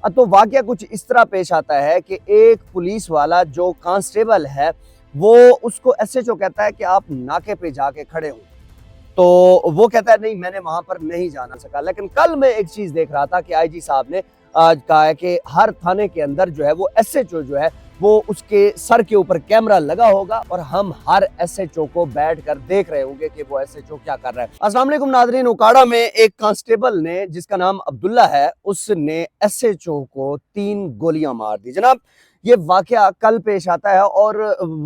تو واقعہ کچھ اس طرح پیش آتا ہے کہ ایک پولیس والا جو کانسٹیبل ہے وہ اس کو ایس ایچ او کہتا ہے کہ آپ ناکے پہ جا کے کھڑے ہوں، تو وہ کہتا ہے نہیں میں نے وہاں پر نہیں جانا سکا۔ لیکن کل میں ایک چیز دیکھ رہا تھا کہ آئی جی صاحب نے کہا ہے کہ ہر تھانے کے اندر جو ہے وہ ایس ایچ او جو ہے وہ اس کے سر کے اوپر کیمرہ لگا ہوگا اور ہم ہر ایس ایچ او کو بیٹھ کر دیکھ رہے ہوں گے کہ وہ ایس ایچ او کیا کر رہا ہے۔ السلام علیکم ناظرین، اوکاڑا میں ایک کانسٹیبل نے جس کا نام عبداللہ ہے، اس نے ایس ایچ او کو 3 گولیاں مار دی۔ جناب یہ واقعہ کل پیش آتا ہے، اور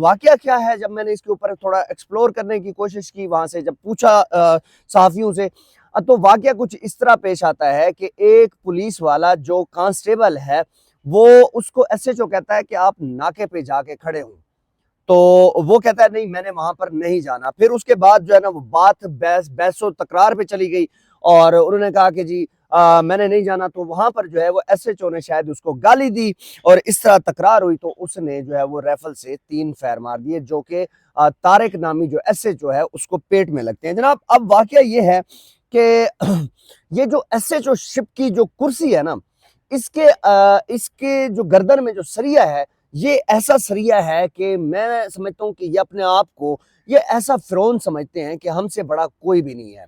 واقعہ کیا ہے جب میں نے اس کے اوپر تھوڑا ایکسپلور کرنے کی کوشش کی، وہاں سے جب پوچھا صحافیوں سے، تو واقعہ کچھ اس طرح پیش آتا ہے کہ ایک پولیس والا جو کانسٹیبل ہے وہ اس کو ایس ایچ او کہتا ہے کہ آپ ناکے پہ جا کے کھڑے ہوں، تو وہ کہتا ہے نہیں میں نے وہاں پر نہیں جانا۔ پھر اس کے بعد جو ہے نا وہ بات بحث و تکرار پہ چلی گئی، اور انہوں نے کہا کہ جی میں نے نہیں جانا، تو وہاں پر جو ہے وہ ایس ایچ او نے شاید اس کو گالی دی، اور اس طرح تکرار ہوئی تو اس نے جو ہے وہ ریفل سے 3 فیر مار دیے، جو کہ طارق نامی جو ایس ایچ او ہے اس کو پیٹ میں لگتے ہیں۔ جناب اب واقعہ یہ ہے کہ یہ جو ایس ایچ او شپ کی جو کرسی ہے نا، اس کے جو گردن میں جو سریا ہے، یہ ایسا سریا ہے کہ میں سمجھتا ہوں کہ یہ اپنے آپ کو یہ ایسا فرعون سمجھتے ہیں کہ ہم سے بڑا کوئی بھی نہیں ہے۔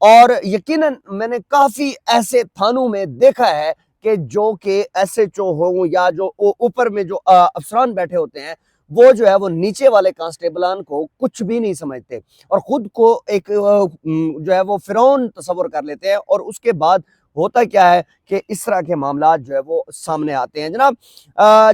اور یقیناً میں نے کافی ایسے تھانوں میں دیکھا ہے کہ جو کہ ایس ایچ او ہوں یا جو اوپر میں جو افسران بیٹھے ہوتے ہیں، وہ جو ہے وہ نیچے والے کانسٹیبلان کو کچھ بھی نہیں سمجھتے اور خود کو ایک جو ہے وہ فرعون تصور کر لیتے ہیں، اور اس کے بعد ہوتا کیا ہے کہ اس طرح کے معاملات جو ہے وہ سامنے آتے ہیں۔ جناب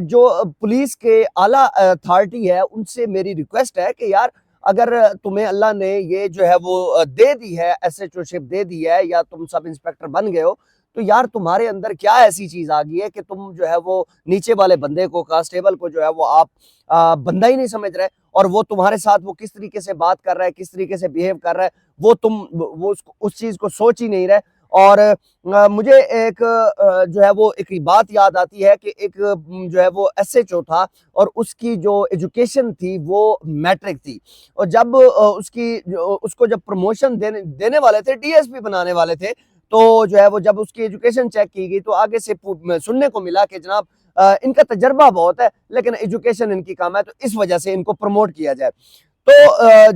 جو پولیس کے اعلیٰ اتھارٹی ہے ان سے میری ریکویسٹ ہے کہ یار اگر تمہیں اللہ نے یہ جو ہے وہ دے دی ہے، ایس ایچ او شپ دے دی ہے، یا تم سب انسپیکٹر بن گئے ہو، تو یار تمہارے اندر کیا ایسی چیز آ گئی ہے کہ تم جو ہے وہ نیچے والے بندے کو، کانسٹیبل کو جو ہے وہ آپ بندہ ہی نہیں سمجھ رہے، اور وہ تمہارے ساتھ وہ کس طریقے سے بات کر رہا ہے، کس طریقے سے بیہیو کر رہا ہے، وہ اس چیز کو سوچ ہی نہیں رہے۔ اور مجھے ایک جو ہے وہ ایک بات یاد آتی ہے کہ ایک جو ہے وہ ایس ایچ او تھا، اور اس کی جو ایجوکیشن تھی وہ میٹرک تھی، اور جب اس کو جب پروموشن دینے والے تھے، ڈی ایس پی بنانے والے تھے، تو جو ہے وہ جب اس کی ایجوکیشن چیک کی گئی تو آگے سے سننے کو ملا کہ جناب ان کا تجربہ بہت ہے لیکن ایجوکیشن ان کی کم ہے، تو اس وجہ سے ان کو پروموٹ کیا جائے۔ تو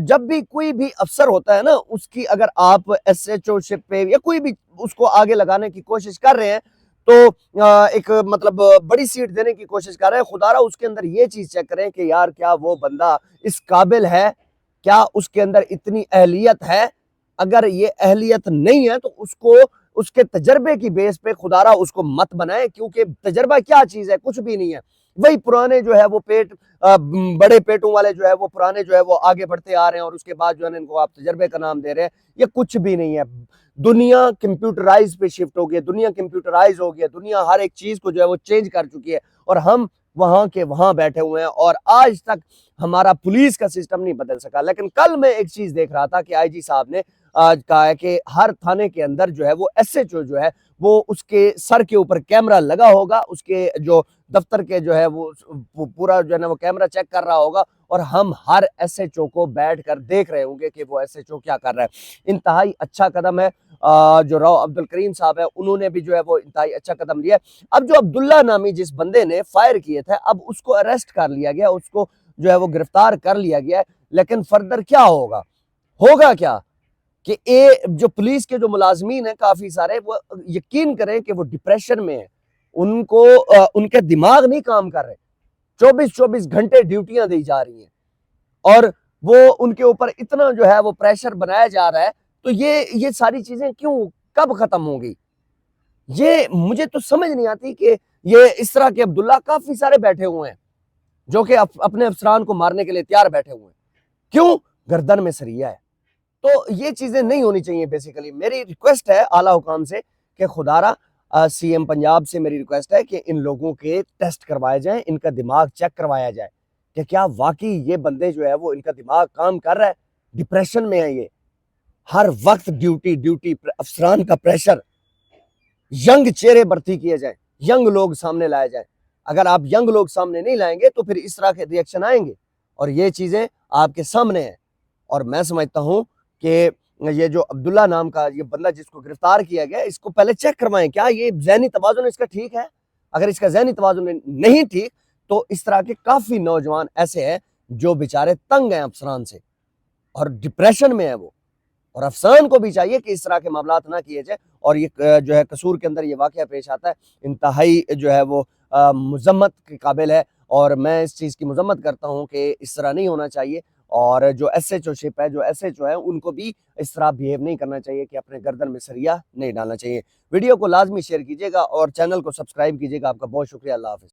جب بھی کوئی بھی افسر ہوتا ہے نا، اس کی اگر آپ ایس ایچ او شپ پہ یا کوئی بھی اس کو آگے لگانے کی کوشش کر رہے ہیں، تو ایک مطلب بڑی سیٹ دینے کی کوشش کر رہے ہیں، خدا رہا اس کے اندر یہ چیز چیک کریں کہ یار کیا وہ بندہ اس قابل ہے، کیا اس کے اندر اتنی اہلیت ہے۔ اگر یہ اہلیت نہیں ہے تو اس کو اس کے تجربے کی بیس پہ خدا رہا اس کو مت بنائیں، کیونکہ تجربہ کیا چیز ہے، کچھ بھی نہیں ہے۔ وہی پرانے جو ہے وہ بڑے پیٹوں والے جو ہے وہ پرانے جو ہے وہ آگے بڑھتے آ رہے ہیں، اور اس کے بعد جو ہے ان کو آپ تجربے کا نام دے رہے ہیں، یہ کچھ بھی نہیں ہے۔ دنیا کمپیوٹرائز پہ شفٹ ہو گئی ہے، دنیا کمپیوٹرائز ہو گئی ہے، دنیا ہر ایک چیز کو جو ہے وہ چینج کر چکی ہے، اور ہم وہاں کے وہاں بیٹھے ہوئے ہیں، اور آج تک ہمارا پولیس کا سسٹم نہیں بدل سکا۔ لیکن کل میں ایک چیز دیکھ رہا تھا کہ آئی جی صاحب نے آج کہا ہے کہ ہر تھانے کے اندر جو ہے وہ ایس ایچ او جو ہے وہ اس کے سر کے اوپر کیمرہ لگا ہوگا، اس کے جو دفتر کے جو ہے وہ پورا جو ہے نا وہ کیمرہ چیک کر رہا ہوگا، اور ہم ہر ایس ایچ او کو بیٹھ کر دیکھ رہے ہوں گے کہ وہ ایس ایچ او کیا کر رہا ہے۔ انتہائی اچھا قدم ہے جو راؤ عبدالکریم صاحب ہے انہوں نے بھی جو ہے وہ انتہائی اچھا قدم لیا ہے۔ اب جو عبداللہ نامی جس بندے نے فائر کیے تھے، اب اس کو اریسٹ کر لیا گیا، اس کو جو ہے وہ گرفتار کر لیا گیا ہے، لیکن فردر کیا ہوگا کیا کہ جو پولیس کے جو ملازمین ہیں کافی سارے، وہ یقین کریں کہ وہ ڈپریشن میں ہیں، ان کو ان کے دماغ نہیں کام کر رہے، 24 گھنٹے ڈیوٹیاں دی جا رہی ہیں، اور وہ ان کے اوپر اتنا جو ہے وہ پریشر بنایا جا رہا ہے، تو یہ ساری چیزیں کب ختم ہوں گی؟ یہ مجھے تو سمجھ نہیں آتی کہ یہ اس طرح کے عبداللہ کافی سارے بیٹھے ہوئے ہیں جو کہ اپنے افسران کو مارنے کے لیے تیار بیٹھے ہوئے ہیں، کیوں؟ گردن میں سریا ہے۔ تو یہ چیزیں نہیں ہونی چاہیے۔ بیسیکلی میری ریکویسٹ ہے اعلیٰ حکام سے کہ خدا را سی ایم پنجاب سے میری ریکویسٹ ہے کہ ان لوگوں کے ٹیسٹ کروائے جائیں، ان کا دماغ چیک کروایا جائے کہ کیا واقعی یہ بندے جو ہے وہ ان کا دماغ کام کر رہا ہے، ڈپریشن میں ہے، یہ ہر وقت ڈیوٹی افسران کا پریشر، ینگ چہرے بھرتی کیے جائیں، ینگ لوگ سامنے لائے جائیں۔ اگر آپ ینگ لوگ سامنے نہیں لائیں گے تو پھر اس طرح کے ریئیکشن آئیں گے، اور یہ چیزیں آپ کے سامنے ہیں۔ اور میں سمجھتا ہوں کہ یہ جو عبداللہ نام کا یہ بندہ جس کو گرفتار کیا گیا، اس کو پہلے چیک کروائیں، کیا یہ ذہنی توازن اس کا ٹھیک ہے؟ اگر اس کا ذہنی توازن نہیں ٹھیک تو اس طرح کے کافی نوجوان ایسے ہیں جو بیچارے تنگ ہیں افسران سے اور ڈپریشن میں ہیں وہ، اور افسران کو بھی چاہیے کہ اس طرح کے معاملات نہ کیے جائے. اور یہ جو ہے قصور کے اندر یہ واقعہ پیش آتا ہے، انتہائی جو ہے وہ مذمت کے قابل ہے، اور میں اس چیز کی مذمت کرتا ہوں کہ اس طرح نہیں ہونا چاہیے. اور جو ایس ایچ او شپ ہے، جو ایس ایچ او ہے، ان کو بھی اس طرح بیہیو نہیں کرنا چاہیے کہ اپنے گردن میں سریا نہیں ڈالنا چاہیے. ویڈیو کو لازمی شیئر کیجیے گا اور چینل کو سبسکرائب کیجیے گا. آپ کا بہت شکریہ. اللہ حافظ.